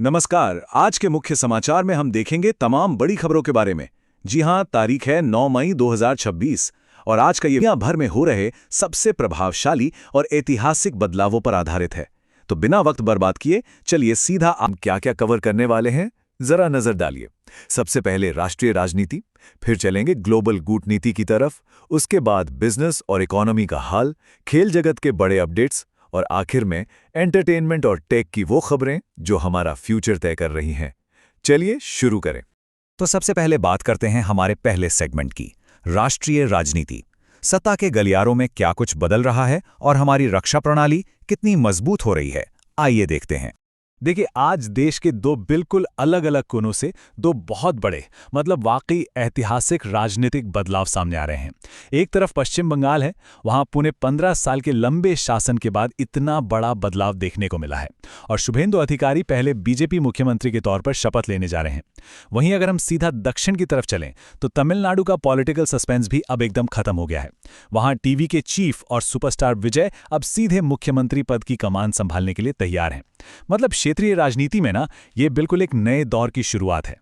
नमस्कार। आज के मुख्य समाचार में हम देखेंगे तमाम बड़ी खबरों के बारे में। जी हां, तारीख है 9 मई 2026 और आज का ये दुनिया भर में हो रहे सबसे प्रभावशाली और ऐतिहासिक बदलावों पर आधारित है। तो बिना वक्त बर्बाद किए चलिए सीधा हम क्या-क्या कवर करने वाले हैं, जरा नजर डालिए। सबसे पहले राष्ट्रीय राजनीति, फिर चलेंगे ग्लोबल कूटनीति की तरफ, उसके बाद बिजनेस और इकोनॉमी का हाल, खेल जगत के बड़े अपडेट्स और आखिर में एंटरटेनमेंट और टेक की वो खबरें जो हमारा फ्यूचर तय कर रही हैं। चलिए शुरू करें। तो सबसे पहले बात करते हैं हमारे पहले सेगमेंट की, राष्ट्रीय राजनीति। सत्ता के गलियारों में क्या कुछ बदल रहा है और हमारी रक्षा प्रणाली कितनी मजबूत हो रही है, आइए देखते हैं। देखिए, आज देश के दो बिल्कुल अलग-अलग कोनों से दो बहुत बड़े वाकई ऐतिहासिक राजनीतिक बदलाव सामने आ रहे हैं। एक तरफ पश्चिम बंगाल है, वहां पुणे 15 साल के लंबे शासन के बाद इतना बड़ा बदलाव देखने को मिला है और शुभेंदु अधिकारी पहले बीजेपी मुख्यमंत्री के तौर पर शपथ लेने जा रहे हैं। वहीं अगर हम सीधा दक्षिण की तरफ चलें तो तमिलनाडु का पॉलिटिकल सस्पेंस भी अब एकदम खत्म हो गया है। वहां टीवी के चीफ और सुपरस्टार विजय अब सीधे मुख्यमंत्री पद की कमान संभालने के लिए तैयार हैं। क्षेत्रीय राजनीति में ये बिल्कुल एक नए दौर की शुरुआत है।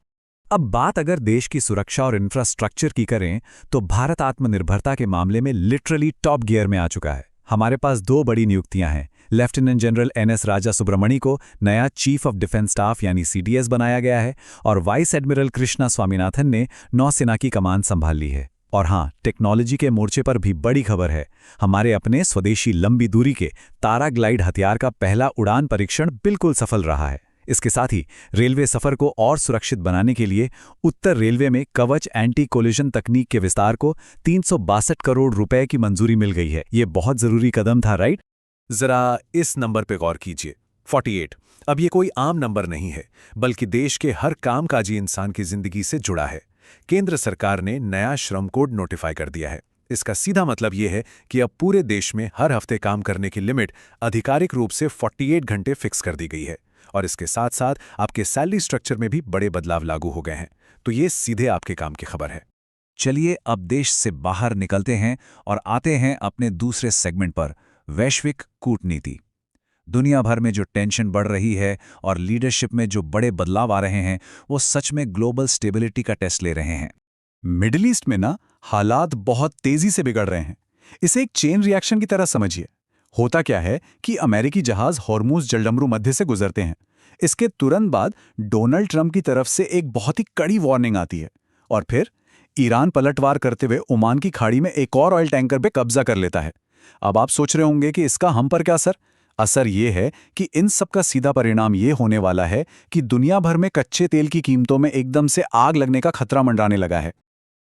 अब बात अगर देश की सुरक्षा और इंफ्रास्ट्रक्चर की करें तो भारत आत्मनिर्भरता के मामले में लिटरली टॉप गियर में आ चुका है। हमारे पास दो बड़ी नियुक्तियां हैं। लेफ्टिनेंट जनरल एनएस राजा सुब्रमणी को नया चीफ ऑफ डिफेंस स्टाफ यानी सीडीएस बनाया गया है और वाइस एडमिरल कृष्णा स्वामीनाथन ने नौसेना की कमान संभाल ली है। और हाँ, टेक्नोलॉजी के मोर्चे पर भी बड़ी खबर है। हमारे अपने स्वदेशी लंबी दूरी के ताराग्लाइड हथियार का पहला उड़ान परीक्षण बिल्कुल सफल रहा है। इसके साथ ही रेलवे सफर को और सुरक्षित बनाने के लिए उत्तर रेलवे में कवच एंटी कोलिजन तकनीक के विस्तार को 362 करोड़ रुपए की मंजूरी मिल गई है। ये बहुत जरूरी कदम था, राइट? जरा इस नंबर पे गौर कीजिए, 48। अब ये कोई आम नंबर नहीं है, बल्कि देश के हर कामकाजी इंसान की जिंदगी से जुड़ा है। केंद्र सरकार ने नया श्रम कोड नोटिफाई कर दिया है। इसका सीधा मतलब यह है कि अब पूरे देश में हर हफ्ते काम करने की लिमिट आधिकारिक रूप से 48 घंटे फिक्स कर दी गई है और इसके साथ साथ आपके सैलरी स्ट्रक्चर में भी बड़े बदलाव लागू हो गए हैं। तो ये सीधे आपके काम की खबर है। चलिए अब देश से बाहर निकलते हैं और आते हैं अपने दूसरे सेगमेंट पर, वैश्विक कूटनीति। दुनिया भर में जो टेंशन बढ़ रही है और लीडरशिप में जो बड़े बदलाव आ रहे हैं, वो सच में ग्लोबल स्टेबिलिटी का टेस्ट ले रहे हैं। मिडिल ईस्ट में हालात बहुत तेजी से बिगड़ रहे हैं। इसे एक चेन रिएक्शन की तरह समझिए। होता क्या है कि अमेरिकी जहाज हॉर्मुज जलडमरू मध्य से गुजरते हैं। इसके तुरंत बाद डोनाल्ड ट्रंप की तरफ से एक बहुत ही कड़ी वार्निंग आती है और फिर ईरान पलटवार करते हुए ओमान की खाड़ी में एक और ऑयल टैंकर पे कब्जा कर लेता है। अब आप सोच रहे होंगे कि इसका हम पर क्या असर ये है कि इन सब का सीधा परिणाम ये होने वाला है कि दुनिया भर में कच्चे तेल की कीमतों में एकदम से आग लगने का खतरा मंडराने लगा है।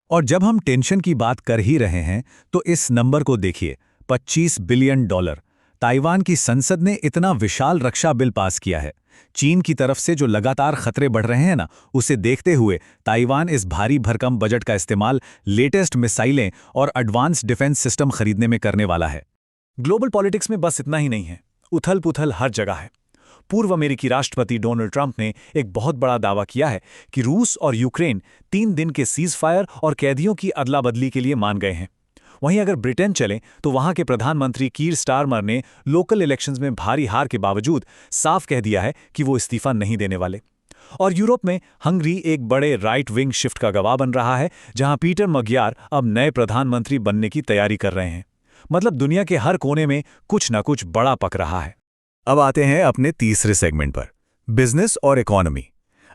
और जब हम टेंशन की बात कर ही रहे हैं तो इस नंबर को देखिए, $25 बिलियन। ताइवान की संसद ने इतना विशाल रक्षा बिल पास किया है। चीन की तरफ से जो लगातार खतरे बढ़ रहे हैं उसे देखते हुए ताइवान इस भारी भरकम बजट का इस्तेमाल लेटेस्ट मिसाइलें और एडवांस डिफेंस सिस्टम खरीदने में करने वाला है। ग्लोबल पॉलिटिक्स में बस इतना ही नहीं है, उथल पुथल हर जगह है। पूर्व अमेरिकी राष्ट्रपति डोनाल्ड ट्रंप ने एक बहुत बड़ा दावा किया है कि रूस और यूक्रेन 3 दिन के सीज फायर और कैदियों की अदला बदली के लिए मान गए हैं। वहीं अगर ब्रिटेन चलें तो वहां के प्रधानमंत्री कीर स्टारमर ने लोकल इलेक्शंस में भारी हार के बावजूद साफ कह दिया है कि वो इस्तीफा नहीं देने वाले। और यूरोप में हंगरी एक बड़े राइट विंग शिफ्ट का गवाह बन रहा है, जहां पीटर मग्यार अब नए प्रधानमंत्री बनने की तैयारी कर रहे हैं। दुनिया के हर कोने में कुछ ना कुछ बड़ा पक रहा है। अब आते हैं अपने तीसरे सेगमेंट पर, बिजनेस और इकोनॉमी।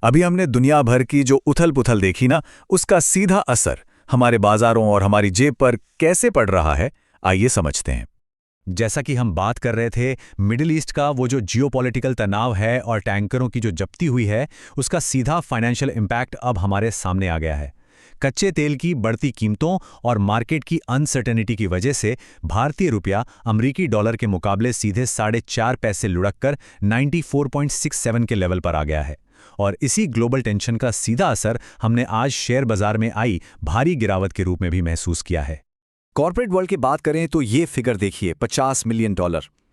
अभी हमने दुनिया भर की जो उथल पुथल देखी उसका सीधा असर हमारे बाजारों और हमारी जेब पर कैसे पड़ रहा है, आइए समझते हैं। जैसा कि हम बात कर रहे थे, मिडिल ईस्ट का वो जो जियोपॉलिटिकल तनाव है और टैंकरों की जो जब्ती हुई है, उसका सीधा फाइनेंशियल इम्पैक्ट अब हमारे सामने आ गया है। कच्चे तेल की बढ़ती कीमतों और मार्केट की अनसर्टेनिटी की वजह से भारतीय रुपया अमेरिकी डॉलर के मुकाबले सीधे 4.5 पैसे लुढ़ककर 94.67 के लेवल पर आ गया है। और इसी ग्लोबल टेंशन का सीधा असर हमने आज शेयर बाजार में आई भारी गिरावट के रूप में भी महसूस किया है। कॉर्पोरेट वर्ल्ड की बात करें तो ये फिगर देखिए, $50 मिलियन।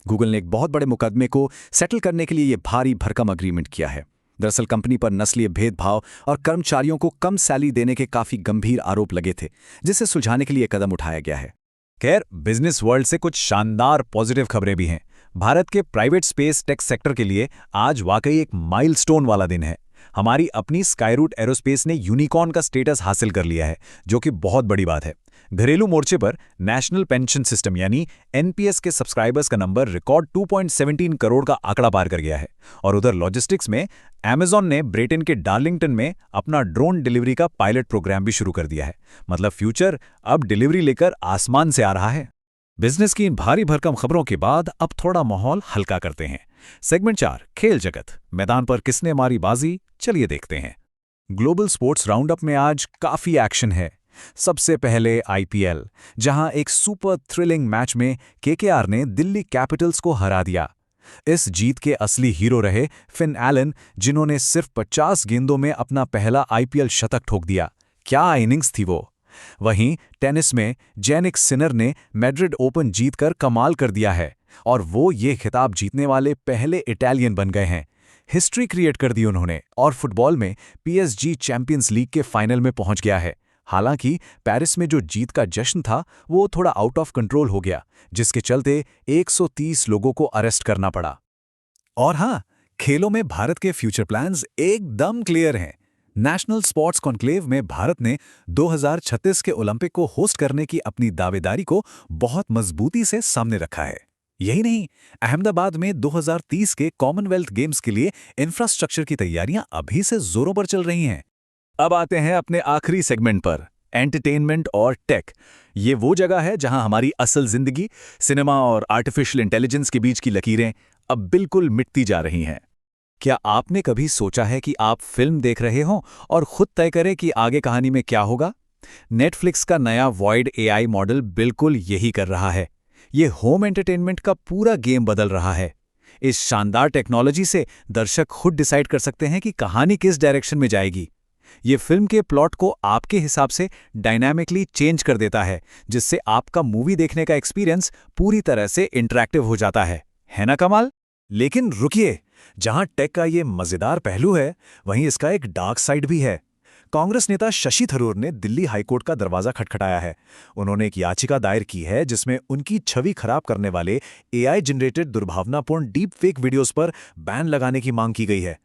गूगल ने एक बहुत बड़े मुकदमे को सेटल करने के लिए ये भारी भरकम अग्रीमेंट किया है। दरअसल कंपनी पर नस्लीय भेदभाव और कर्मचारियों को कम सैलरी देने के काफी गंभीर आरोप लगे थे, जिसे सुलझाने के लिए कदम उठाया गया है। खैर, बिजनेस वर्ल्ड से कुछ शानदार पॉजिटिव खबरें भी हैं। भारत के प्राइवेट स्पेस टेक सेक्टर के लिए आज वाकई एक माइलस्टोन वाला दिन है। हमारी अपनी स्काईरूट एरोस्पेस ने यूनिकॉर्न का स्टेटस हासिल कर लिया है, जो कि बहुत बड़ी बात है। घरेलू मोर्चे पर नेशनल पेंशन सिस्टम यानी एनपीएस के सब्सक्राइबर्स का नंबर रिकॉर्ड 2.17 करोड़ का आंकड़ा पार कर गया है। और उधर लॉजिस्टिक्स में अमेजॉन ने ब्रिटेन के डार्लिंगटन में अपना ड्रोन डिलीवरी का पायलट प्रोग्राम भी शुरू कर दिया है। मतलब फ्यूचर अब डिलीवरी लेकर आसमान से आ रहा है। बिजनेस की इन भारी भरकम खबरों के बाद अब थोड़ा माहौल हल्का करते हैं। सेगमेंट 4 खेल जगत। मैदान पर किसने मारी बाजी, चलिए देखते हैं। ग्लोबल स्पोर्ट्स राउंडअप में आज काफी एक्शन है। सबसे पहले आईपीएल, जहां एक सुपर थ्रिलिंग मैच में केकेआर ने दिल्ली कैपिटल्स को हरा दिया। इस जीत के असली हीरो रहे फिन एलन, जिन्होंने सिर्फ 50 गेंदों में अपना पहला आईपीएल शतक ठोक दिया। क्या इनिंग्स थी वो। वहीं टेनिस में जेनिक सिनर ने मैड्रिड ओपन जीतकर कमाल कर दिया है और वो ये खिताब जीतने वाले पहले इटालियन बन गए हैं। हिस्ट्री क्रिएट कर दी उन्होंने। और फुटबॉल में पीएसजी चैंपियंस लीग के फाइनल में पहुंच गया है। हालांकि पेरिस में जो जीत का जश्न था वो थोड़ा आउट ऑफ कंट्रोल हो गया, जिसके चलते 130 लोगों को अरेस्ट करना पड़ा। और हां, खेलों में भारत के फ्यूचर प्लान्स एकदम क्लियर हैं। नेशनल स्पोर्ट्स कॉन्क्लेव में भारत ने 2036 के ओलंपिक को होस्ट करने की अपनी दावेदारी को बहुत मजबूती से सामने रखा है। यही नहीं, अहमदाबाद में 2030 के कॉमनवेल्थ गेम्स के लिए इंफ्रास्ट्रक्चर की तैयारियां अभी से जोरों पर चल रही हैं। अब आते हैं अपने आखिरी सेगमेंट पर, एंटरटेनमेंट और टेक। ये वो जगह है जहां हमारी असल जिंदगी, सिनेमा और आर्टिफिशियल इंटेलिजेंस के बीच की लकीरें अब बिल्कुल मिटती जा रही हैं। क्या आपने कभी सोचा है कि आप फिल्म देख रहे हो और खुद तय करें कि आगे कहानी में क्या होगा? नेटफ्लिक्स का नया वॉइड एआई मॉडल बिल्कुल यही कर रहा है। ये होम एंटरटेनमेंट का पूरा गेम बदल रहा है। इस शानदार टेक्नोलॉजी से दर्शक खुद डिसाइड कर सकते हैं कि कहानी किस डायरेक्शन में जाएगी। ये फिल्म के प्लॉट को आपके हिसाब से डायनामिकली चेंज कर देता है, जिससे आपका मूवी देखने का एक्सपीरियंस पूरी तरह से इंटरैक्टिव हो जाता है ना कमाल? लेकिन रुकिए, जहां टेक का ये मजेदार पहलू है, वहीं इसका एक डार्क साइड भी है। कांग्रेस नेता शशि थरूर ने दिल्ली हाईकोर्ट का दरवाजा खटखटाया है। उन्होंने एक याचिका दायर की है जिसमें उनकी छवि खराब करने वाले एआई जनरेटेड दुर्भावनापूर्ण डीप फेक वीडियोज पर बैन लगाने की मांग की गई है।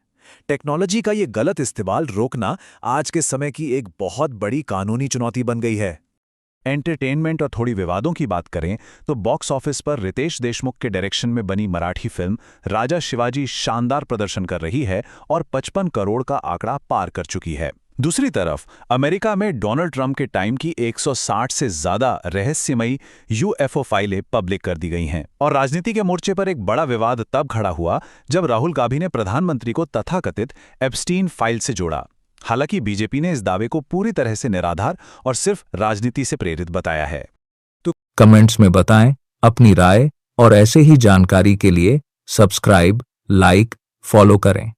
टेक्नोलॉजी का ये गलत इस्तेमाल रोकना आज के समय की एक बहुत बड़ी कानूनी चुनौती बन गई है। एंटरटेनमेंट और थोड़ी विवादों की बात करें तो बॉक्स ऑफिस पर रितेश देशमुख के डायरेक्शन में बनी मराठी फिल्म राजा शिवाजी शानदार प्रदर्शन कर रही है और 55 करोड़ का आंकड़ा पार कर चुकी है। दूसरी तरफ अमेरिका में डोनाल्ड ट्रंप के टाइम की 160 से ज्यादा रहस्यमयी यूएफओ फाइलें पब्लिक कर दी गई हैं। और राजनीति के मोर्चे पर एक बड़ा विवाद तब खड़ा हुआ जब राहुल गांधी ने प्रधानमंत्री को तथाकथित एप्स्टीन फाइल से जोड़ा। हालांकि बीजेपी ने इस दावे को पूरी तरह से निराधार और सिर्फ राजनीति से प्रेरित बताया है। तो कमेंट्स में बताएं अपनी राय और ऐसे ही जानकारी के लिए सब्सक्राइब, लाइक, फॉलो करें।